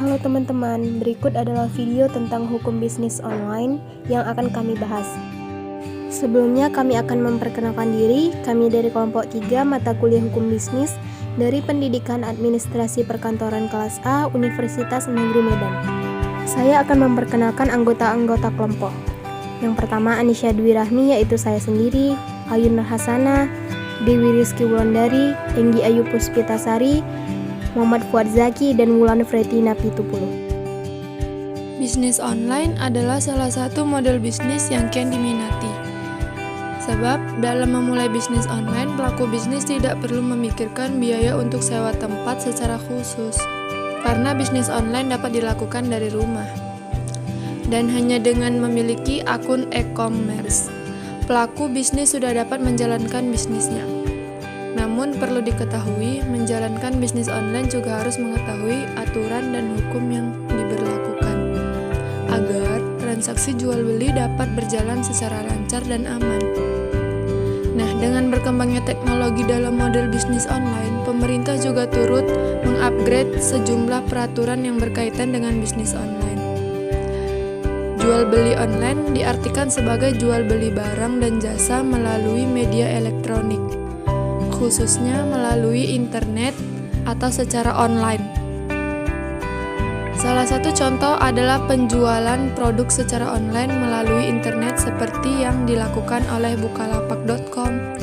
Halo teman-teman, berikut adalah video tentang hukum bisnis online yang akan kami bahas. Sebelumnya kami akan memperkenalkan diri, kami dari kelompok 3 mata kuliah hukum bisnis dari Pendidikan Administrasi Perkantoran kelas A Universitas Negeri Medan. Saya akan memperkenalkan anggota-anggota kelompok. Yang pertama Anisya Dwi Rahmi, yaitu saya sendiri, Ayun Nur Hasanah, Dewi Rizky Wulandari, Enggi Ayu Puspitasari, Muhammad Fuad Zaki, dan Wulan Fretina Pitupulu. Bisnis online adalah salah satu model bisnis yang kian diminati. Sebab dalam memulai bisnis online, pelaku bisnis tidak perlu memikirkan biaya untuk sewa tempat secara khusus, karena bisnis online dapat dilakukan dari rumah. Dan hanya dengan memiliki akun e-commerce, pelaku bisnis sudah dapat menjalankan bisnisnya. Namun perlu diketahui, menjalankan bisnis online juga harus mengetahui aturan dan hukum yang diberlakukan, agar transaksi jual-beli dapat berjalan secara lancar dan aman. Nah, dengan berkembangnya teknologi dalam model bisnis online, pemerintah juga turut mengupgrade sejumlah peraturan yang berkaitan dengan bisnis online. Jual-beli online diartikan sebagai jual-beli barang dan jasa melalui media elektronik, khususnya melalui internet atau secara online. Salah satu contoh adalah penjualan produk secara online melalui internet seperti yang dilakukan oleh bukalapak.com,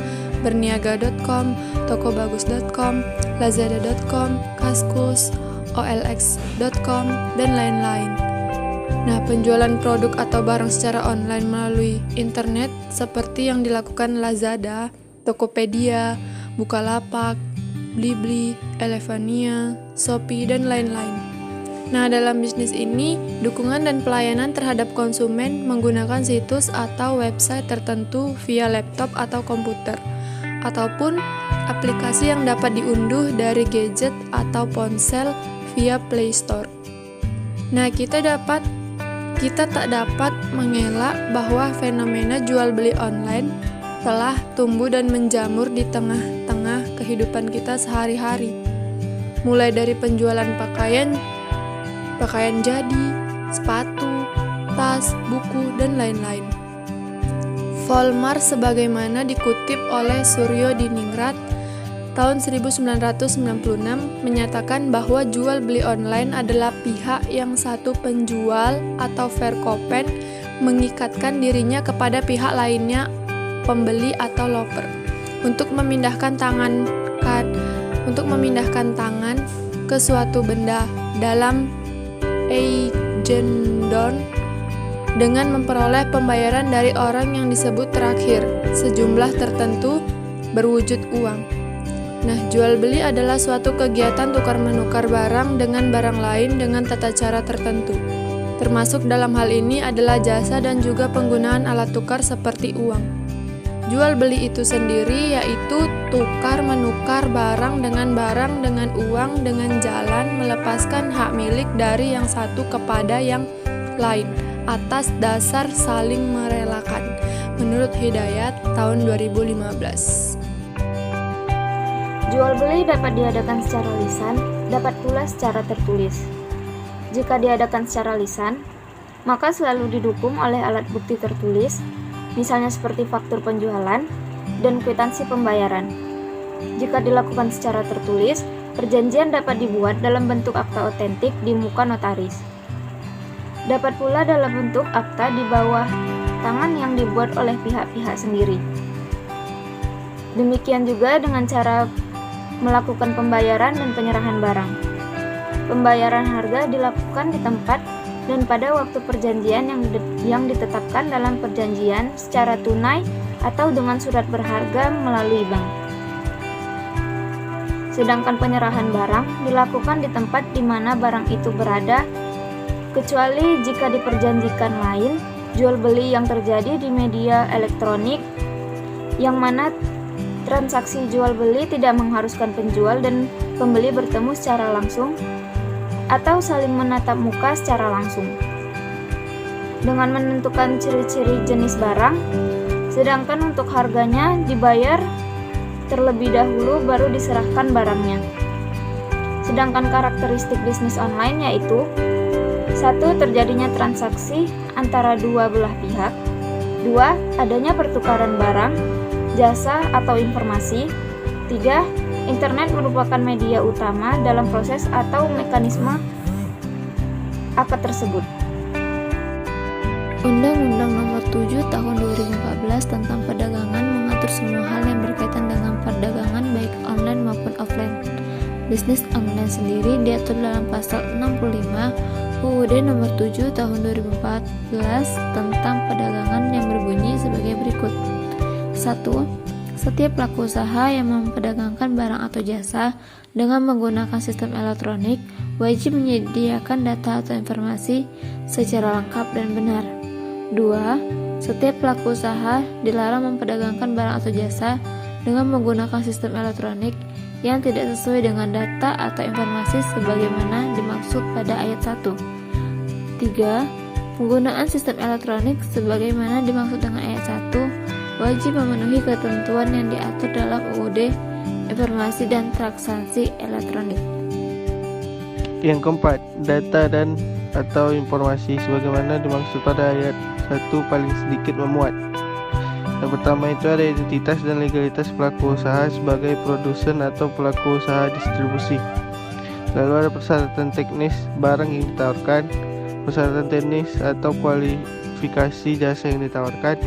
berniaga.com, tokobagus.com, lazada.com, kaskus, olx.com, dan lain-lain. Nah, penjualan produk atau barang secara online melalui internet seperti yang dilakukan Lazada, Tokopedia, Bukalapak, Blibli, Elevania, Shopee, dan lain-lain. Nah, dalam bisnis ini, dukungan dan pelayanan terhadap konsumen menggunakan situs atau website tertentu via laptop atau komputer, ataupun aplikasi yang dapat diunduh dari gadget atau ponsel via Play Store. Nah, kita tak dapat mengelak bahwa fenomena jual beli online telah tumbuh dan menjamur di tengah-tengah kehidupan kita sehari-hari. Mulai dari penjualan pakaian jadi, sepatu, tas, buku, dan lain-lain. Volmar sebagaimana dikutip oleh Suryo Diningrat tahun 1996 menyatakan bahwa jual beli online adalah pihak yang satu penjual atau verkopen mengikatkan dirinya kepada pihak lainnya, pembeli atau loper, untuk memindahkan tangan ke suatu benda dalam agendon dengan memperoleh pembayaran dari orang yang disebut terakhir sejumlah tertentu berwujud uang. Nah, jual beli adalah suatu kegiatan tukar-menukar barang dengan barang lain dengan tata cara tertentu. Termasuk dalam hal ini adalah jasa dan juga penggunaan alat tukar seperti uang. Jual beli itu sendiri yaitu tukar-menukar barang dengan uang dengan jalan melepaskan hak milik dari yang satu kepada yang lain atas dasar saling merelakan, menurut Hidayat tahun 2015. Jual beli dapat diadakan secara lisan, dapat pula secara tertulis. Jika diadakan secara lisan, maka selalu didukung oleh alat bukti tertulis, misalnya seperti faktur penjualan dan kwitansi pembayaran. Jika dilakukan secara tertulis, perjanjian dapat dibuat dalam bentuk akta otentik di muka notaris. Dapat pula dalam bentuk akta di bawah tangan yang dibuat oleh pihak-pihak sendiri. Demikian juga dengan cara melakukan pembayaran dan penyerahan barang. Pembayaran harga dilakukan di tempat dan pada waktu perjanjian yang ditetapkan dalam perjanjian secara tunai atau dengan surat berharga melalui bank. Sedangkan penyerahan barang dilakukan di tempat di mana barang itu berada, kecuali jika diperjanjikan lain, jual beli yang terjadi di media elektronik, yang mana transaksi jual beli tidak mengharuskan penjual dan pembeli bertemu secara langsung atau saling menatap muka secara langsung. Dengan menentukan ciri-ciri jenis barang, sedangkan untuk harganya dibayar terlebih dahulu baru diserahkan barangnya. Sedangkan karakteristik bisnis online yaitu 1. Terjadinya transaksi antara dua belah pihak. 2. Adanya pertukaran barang, jasa, atau informasi. 3. Internet merupakan media utama dalam proses atau mekanisme akad tersebut. Undang-Undang Nomor 7 Tahun 2014 tentang Perdagangan mengatur semua hal yang berkaitan dengan perdagangan baik online maupun offline. Bisnis online sendiri diatur dalam pasal 65 UUD Nomor 7 Tahun 2014 tentang perdagangan yang berbunyi sebagai berikut. 1. Setiap pelaku usaha yang memperdagangkan barang atau jasa dengan menggunakan sistem elektronik wajib menyediakan data atau informasi secara lengkap dan benar. 2. Setiap pelaku usaha dilarang memperdagangkan barang atau jasa dengan menggunakan sistem elektronik yang tidak sesuai dengan data atau informasi sebagaimana dimaksud pada ayat 1. 3. Penggunaan sistem elektronik sebagaimana dimaksud dengan ayat 1 wajib memenuhi ketentuan yang diatur dalam UUD Informasi dan Transaksi Elektronik. Yang keempat, data dan atau informasi sebagaimana dimaksud pada ayat 1 paling sedikit memuat. Yang pertama itu ada identitas dan legalitas pelaku usaha sebagai produsen atau pelaku usaha distribusi. Lalu ada persyaratan teknis barang yang ditawarkan, persyaratan teknis atau kualifikasi jasa yang ditawarkan,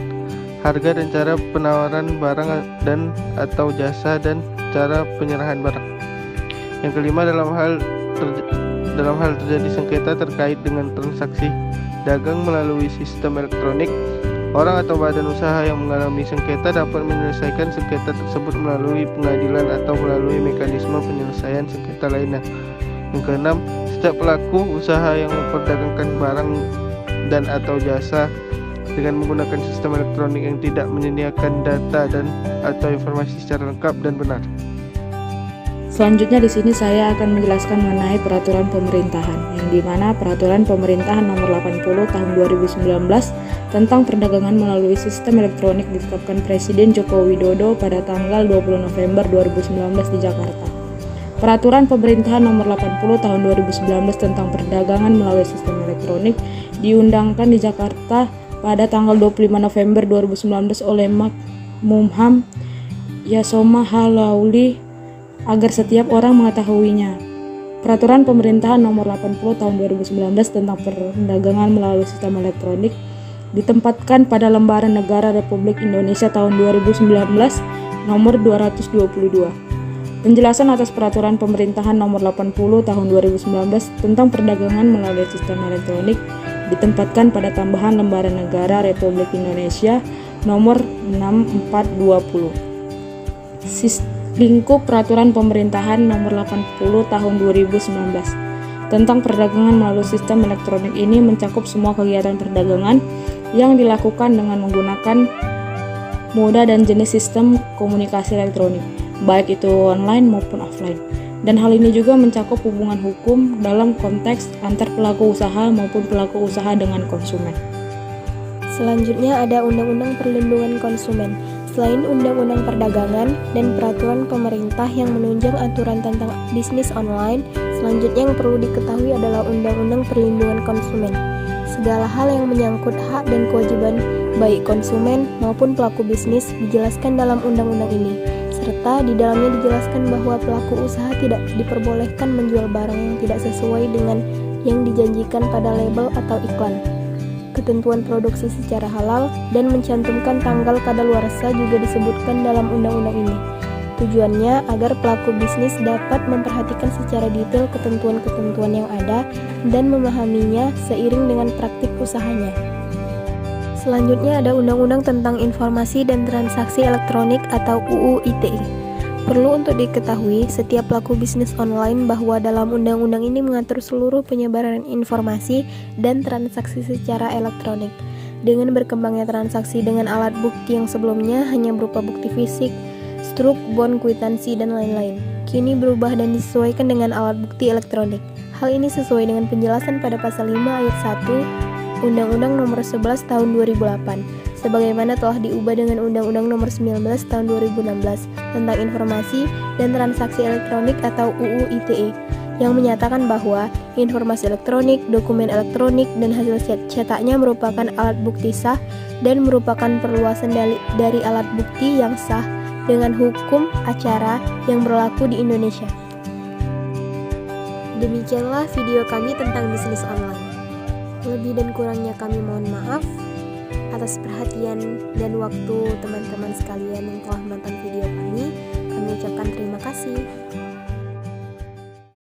harga dan cara penawaran barang dan atau jasa dan cara penyerahan barang. Yang kelima, dalam hal terjadi sengketa terkait dengan transaksi dagang melalui sistem elektronik, orang atau badan usaha yang mengalami sengketa dapat menyelesaikan sengketa tersebut melalui pengadilan atau melalui mekanisme penyelesaian sengketa lainnya. Yang keenam, setiap pelaku usaha yang memperdagangkan barang dan atau jasa dengan menggunakan sistem elektronik yang tidak menyediakan data dan atau informasi secara lengkap dan benar. Selanjutnya di sini saya akan menjelaskan mengenai peraturan pemerintahan, yang dimana peraturan pemerintahan nomor 80 tahun 2019 tentang perdagangan melalui sistem elektronik ditetapkan Presiden Joko Widodo pada tanggal 20 November 2019 di Jakarta. Peraturan pemerintahan nomor 80 tahun 2019 tentang perdagangan melalui sistem elektronik diundangkan di Jakarta pada tanggal 25 November 2019 oleh Mumham Yasona Halauli agar setiap orang mengetahuinya. Peraturan pemerintahan nomor 80 tahun 2019 tentang perdagangan melalui sistem elektronik ditempatkan pada Lembaran Negara Republik Indonesia tahun 2019 nomor 222. Penjelasan atas peraturan pemerintahan nomor 80 tahun 2019 tentang perdagangan melalui sistem elektronik ditempatkan pada tambahan Lembaran Negara Republik Indonesia nomor 6420. Lingkup Peraturan Pemerintahan nomor 80 tahun 2019 tentang perdagangan melalui sistem elektronik ini mencakup semua kegiatan perdagangan yang dilakukan dengan menggunakan moda dan jenis sistem komunikasi elektronik, baik itu online maupun offline. Dan hal ini juga mencakup hubungan hukum dalam konteks antar pelaku usaha maupun pelaku usaha dengan konsumen. Selanjutnya ada Undang-Undang Perlindungan Konsumen. Selain Undang-Undang Perdagangan dan peraturan pemerintah yang menunjang aturan tentang bisnis online, selanjutnya yang perlu diketahui adalah Undang-Undang Perlindungan Konsumen. Segala hal yang menyangkut hak dan kewajiban baik konsumen maupun pelaku bisnis dijelaskan dalam undang-undang ini, serta di dalamnya dijelaskan bahwa pelaku usaha tidak diperbolehkan menjual barang yang tidak sesuai dengan yang dijanjikan pada label atau iklan, ketentuan produksi secara halal, dan mencantumkan tanggal kadaluarsa juga disebutkan dalam undang-undang ini. Tujuannya agar pelaku bisnis dapat memperhatikan secara detail ketentuan-ketentuan yang ada dan memahaminya seiring dengan praktik usahanya. Selanjutnya ada Undang-Undang tentang Informasi dan Transaksi Elektronik atau UU ITE. Perlu untuk diketahui setiap pelaku bisnis online bahwa dalam undang-undang ini mengatur seluruh penyebaran informasi dan transaksi secara elektronik. Dengan berkembangnya transaksi dengan alat bukti yang sebelumnya hanya berupa bukti fisik, struk, bon, kwitansi, dan lain-lain, kini berubah dan disesuaikan dengan alat bukti elektronik. Hal ini sesuai dengan penjelasan pada pasal 5 ayat 1 Undang-Undang Nomor 11 Tahun 2008, sebagaimana telah diubah dengan Undang-Undang Nomor 19 Tahun 2016 tentang Informasi dan Transaksi Elektronik atau UU ITE. yang menyatakan bahwa informasi elektronik, dokumen elektronik, dan hasil cetaknya merupakan alat bukti sah dan merupakan perluasan dari alat bukti yang sah dengan hukum acara yang berlaku di Indonesia. Demikianlah video kami tentang bisnis online. Lebih dan kurangnya kami mohon maaf atas perhatian dan waktu teman-teman sekalian yang telah menonton video kami. Kami ucapkan terima kasih.